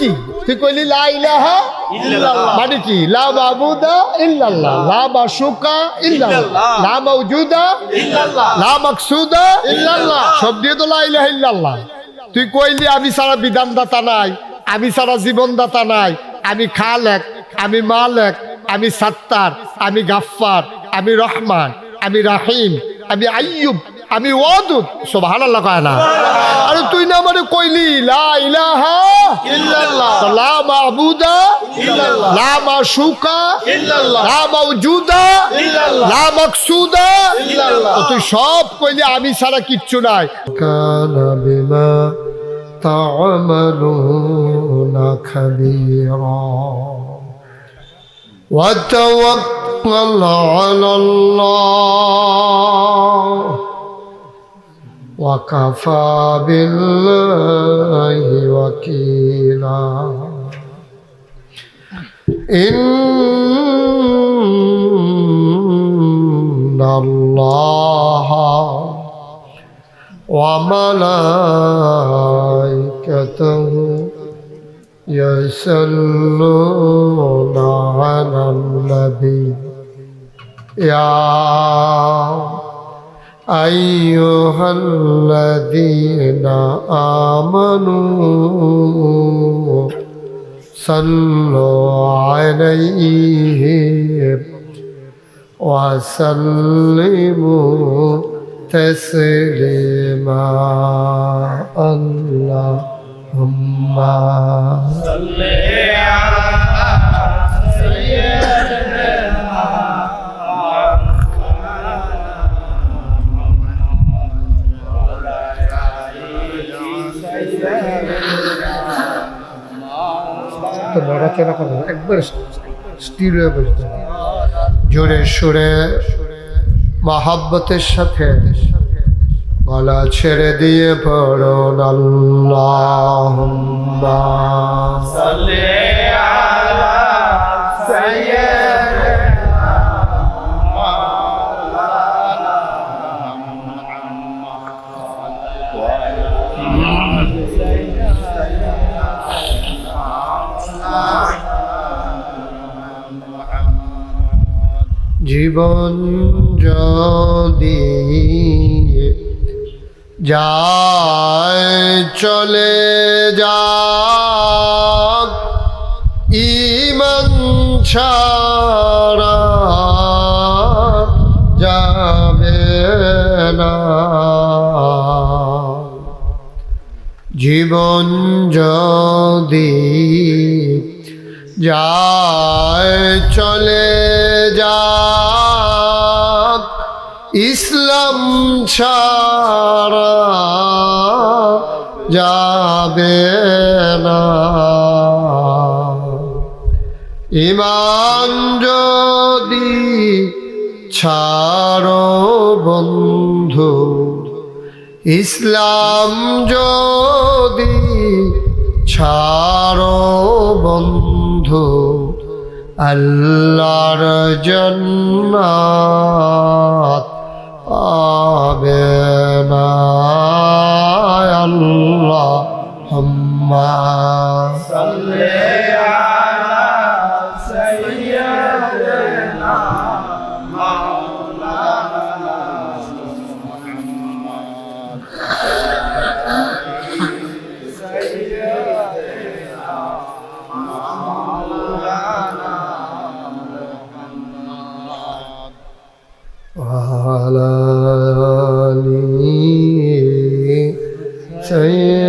কি? তুই কইলি লা ইলাহা ইল্লাল্লাহ, মানে কি? লা মাবুদা ইল্লাল্লাহ, লা মাশুকা ইল্লাল্লাহ, লা মাওজুদা ইল্লাল্লাহ, লা মাকসুদা ইল্লাল্লাহ, সব দিয়ে তো লা ইলাহা ইল্লাল্লাহ। তুই কইলি আমি সারা বিধানদাতা নাই, আমি সারা জীবনদাতা নাই, আমি খালেক, আমি মালেক, আমি সাত্তার, আমি গাফফার, আমি রহমান, আমি রাহিম, আমি আইয়ুব, আমি ওয়াদুদ। সুবহানাল্লাহ কয় না? আরে তুই না মানে কইলি লা ইলাহা ইল্লাল্লাহ, লা মাবুদা ইল্লাল্লাহ, লা মাশুকা ইল্লাল্লাহ, লা মাওজুদা ইল্লাল্লাহ, লা মাকসুদা ইল্লাল্লাহ। তুই সব কইলি আমি ছাড়া কিচ্ছু নাই। কানা বিমা তা'মালুনা খাবীরা ওয়া তাওয়াক্কাল আলাল্লাহ وكفى بالله وكيلا إن الله وملائكته يصلون على النبي يا أيها الذين آمنوا صلوا عليه وسلموا تسليما اللهم صل على নড়াচড়া করে একবার স্থির হয়ে বসতে, জোরে সোরে মহাব্বতের সাথে গলা ছেড়ে দিয়ে পড়ুন আল্লাহুম্মা সাল্লি আলা সাইয়্যিদিনা মাওলানা জীবন যদি যায় চলে যাক, ঈমান ছাড়া যাবে না। জীবন যদি যায় চলে যাক, ইসলাম ছাড়া যাবে না। ঈমান যদি ছাড়ো বন্ধু, ইসলাম যদি ছাড়ো বন্ধু, আল্লাহর জান্নাত পাবে না। আল্লাহুম্মা সাল্লি আলা সাইয়্যিদিনা মাওলানা মুহাম্মদ সাইয়্যিদিনা মাওলানা মুহাম্মদ ওয়া আলা আলিহি সাইয়্যিদিনা